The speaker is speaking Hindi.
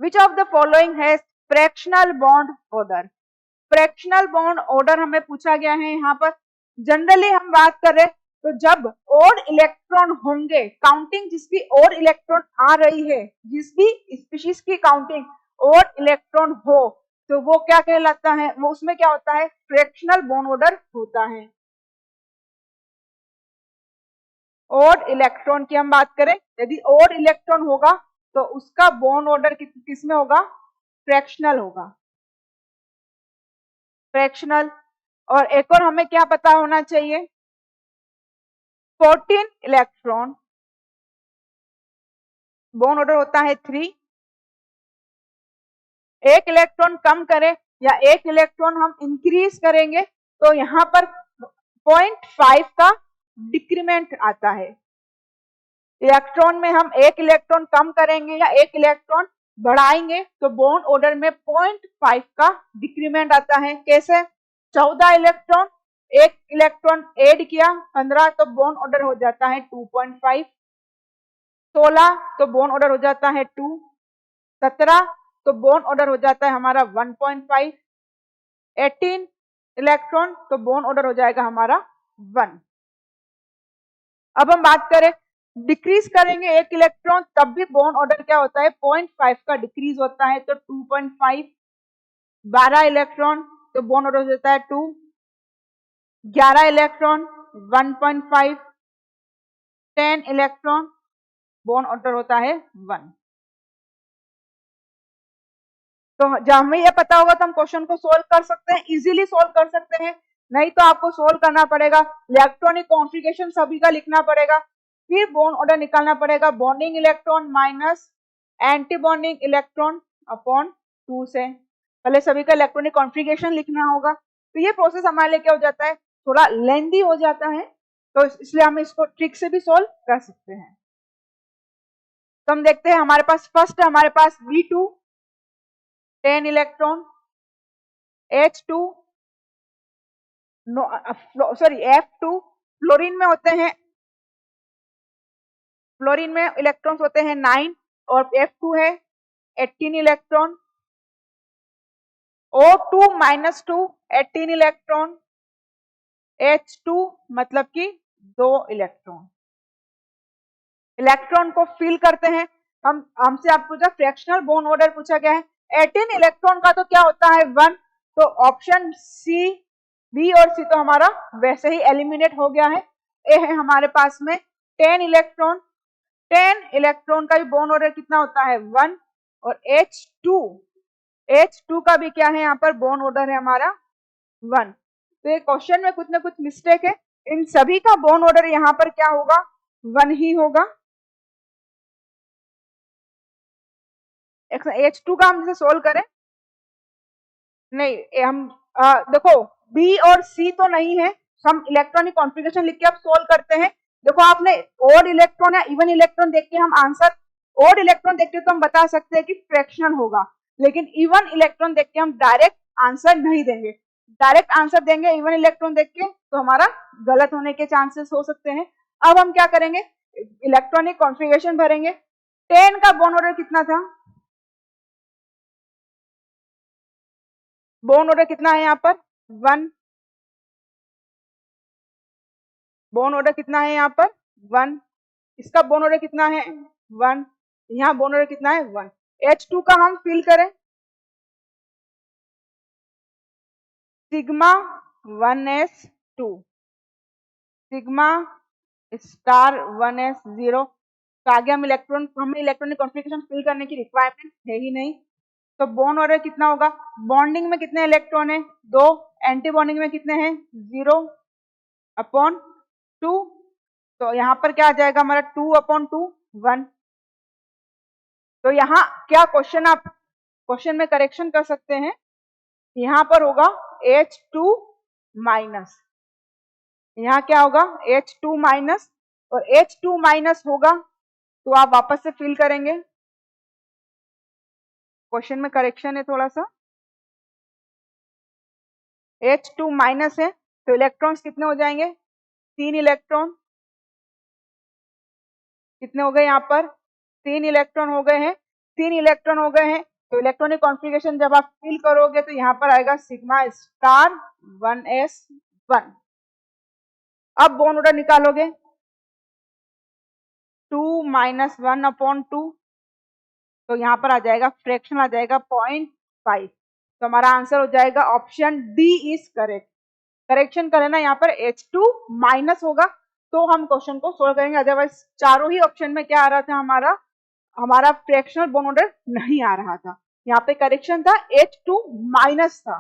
Which of the following has fractional bond order. Fractional bond order हमें पूछा गया है यहाँ पर। जनरली हम बात करें तो जब और इलेक्ट्रॉन होंगे, काउंटिंग जिसकी और इलेक्ट्रॉन आ रही है, जिस भी स्पीशीज की काउंटिंग और इलेक्ट्रॉन हो, तो वो क्या कहलाता है, वो उसमें क्या होता है, फ्रैक्शनल बॉन्ड ऑर्डर होता है। और इलेक्ट्रॉन की हम बात करें, यदि और इलेक्ट्रॉन होगा तो उसका बॉन्ड ऑर्डर किस में होगा, फ्रैक्शनल होगा, फ्रैक्शनल। और एक और हमें क्या पता होना चाहिए, 14 इलेक्ट्रॉन, बॉन्ड ऑर्डर होता है 3। एक इलेक्ट्रॉन कम करें या एक इलेक्ट्रॉन हम इंक्रीज करेंगे तो यहां पर 0.5 का डिक्रीमेंट आता है। इलेक्ट्रॉन में हम एक इलेक्ट्रॉन कम करेंगे या एक इलेक्ट्रॉन बढ़ाएंगे तो बॉन्ड ऑर्डर में 0.5 का डिक्रीमेंट आता है। कैसे, 14 इलेक्ट्रॉन, एक इलेक्ट्रॉन ऐड किया 15 तो बॉन्ड ऑर्डर हो जाता है 2.5, 16 तो बॉन्ड ऑर्डर हो जाता है 2, 17 तो बॉन्ड ऑर्डर हो जाता है हमारा 1.5, 18 इलेक्ट्रॉन तो बॉन्ड ऑर्डर हो जाएगा हमारा 1। अब हम बात करें डिक्रीज करेंगे एक इलेक्ट्रॉन तब भी बॉन्ड ऑर्डर क्या होता है, 0.5 का डिक्रीज होता है तो 2.5, 12 इलेक्ट्रॉन तो बॉन्ड ऑर्डर हो जाता है 2, 11 इलेक्ट्रॉन 1.5, 10 इलेक्ट्रॉन बॉन्ड ऑर्डर होता है 1। तो जब हमें यह पता होगा तो हम क्वेश्चन को सोल्व कर सकते हैं, इजीली सोल्व कर सकते हैं। नहीं तो आपको सोल्व करना पड़ेगा, इलेक्ट्रॉनिक कॉन्फ़िगरेशन सभी का लिखना पड़ेगा, फिर बॉन्ड ऑर्डर निकालना पड़ेगा, bonding electron minus anti bonding electron upon 2 से पहले सभी का इलेक्ट्रॉनिक कॉन्फ़िगरेशन लिखना होगा। तो ये प्रोसेस हमारे लिए क्या हो जाता है, थोड़ा लेंदी हो जाता है, तो इसलिए हम इसको ट्रिक से भी सोल्व कर सकते हैं। तो हम देखते हैं हमारे पास फर्स्ट है, हमारे पास B2 10 electron, H2 F2 fluorine में होते हैं, फ्लोरीन में इलेक्ट्रॉन्स होते हैं 9 और F2 है 18 इलेक्ट्रॉन, O2 -2 18 इलेक्ट्रॉन, H2 मतलब कि 2 इलेक्ट्रॉन। इलेक्ट्रॉन को फिल करते हैं, हमसे आपको जो फ्रैक्शनल बॉन्ड ऑर्डर पूछा गया है, 18 इलेक्ट्रॉन का तो क्या होता है 1, तो ऑप्शन सी, बी और सी तो हमारा वैसे ही एलिमिनेट हो गया है। ए है हमारे पास में 10 इलेक्ट्रॉन, 10 इलेक्ट्रॉन का भी बॉन्ड ऑर्डर कितना होता है 1, और H2 का भी क्या है यहाँ पर बॉन्ड ऑर्डर है हमारा 1। तो ये क्वेश्चन में कुछ ना कुछ मिस्टेक है, इन सभी का बॉन्ड ऑर्डर यहाँ पर क्या होगा 1 ही होगा। H2 का हम जैसे सोल्व करें, नहीं हम देखो बी और सी तो नहीं है, हम इलेक्ट्रॉनिक कॉन्फ़िगरेशन लिख के अब सोल्व करते हैं। देखो आपने ऑड इलेक्ट्रॉन या इवन इलेक्ट्रॉन देख के हम आंसर, ऑड इलेक्ट्रॉन देख के तो हम बता सकते हैं कि फ्रैक्शनल होगा, लेकिन इवन इलेक्ट्रॉन देख के हम डायरेक्ट आंसर नहीं देंगे। डायरेक्ट आंसर देंगे इवन इलेक्ट्रॉन देख के तो हमारा गलत होने के चांसेस हो सकते हैं। अब हम क्या करेंगे, इलेक्ट्रॉनिक कॉन्फ़िगरेशन भरेंगे। 10 का बॉन्ड ऑर्डर कितना था, बॉन्ड ऑर्डर कितना है यहाँ पर 1, बॉन्ड ऑर्डर कितना है यहाँ पर 1, इसका बॉन्ड ऑर्डर कितना है 1, यहाँ बॉन्ड ऑर्डर कितना है 1। H2 का हम फिल करें, sigma 1s2, sigma star 1s0, तो आगे हम हमें इलेक्ट्रॉनिक कॉन्फ़िगरेशन फिल करने की रिक्वायरमेंट है ही नहीं। तो बॉन्ड ऑर्डर कितना होगा, बॉन्डिंग में कितने इलेक्ट्रॉन है 2, एंटी बॉन्डिंग में कितने हैं 0 अपॉन 2, तो यहाँ पर क्या आ जाएगा हमारा 2/2 1। तो यहाँ क्या क्वेश्चन, आप क्वेश्चन में करेक्शन कर सकते हैं, यहाँ पर होगा H2 माइनस, यहाँ क्या होगा H2 माइनस, और H2 माइनस होगा तो आप वापस से फिल करेंगे, क्वेश्चन में करेक्शन है थोड़ा सा, H2 माइनस है तो इलेक्ट्रॉन्स कितने हो जाएंगे 3 इलेक्ट्रॉन, कितने हो गए यहाँ पर 3 इलेक्ट्रॉन हो गए हैं, 3 इलेक्ट्रॉन हो गए हैं तो इलेक्ट्रॉनिक कॉन्फ़िगरेशन जब आप फिल करोगे तो यहाँ पर आएगा सिग्मा स्टार 1s1। अब बॉन्ड ऑर्डर निकालोगे 2 - 1/2, तो यहाँ पर आ जाएगा फ्रैक्शन आ जाएगा 0.5। तो हमारा आंसर हो जाएगा option D is correct. Correction करें ना, यहाँ पर H2 माइनस होगा तो हम क्वेश्चन को सोल्व करेंगे, अदरवाइज चारों ही ऑप्शन में क्या आ रहा था, हमारा फ्रैक्शनल बॉन्ड ऑर्डर नहीं आ रहा था। यहाँ पे करेक्शन था H2 माइनस था।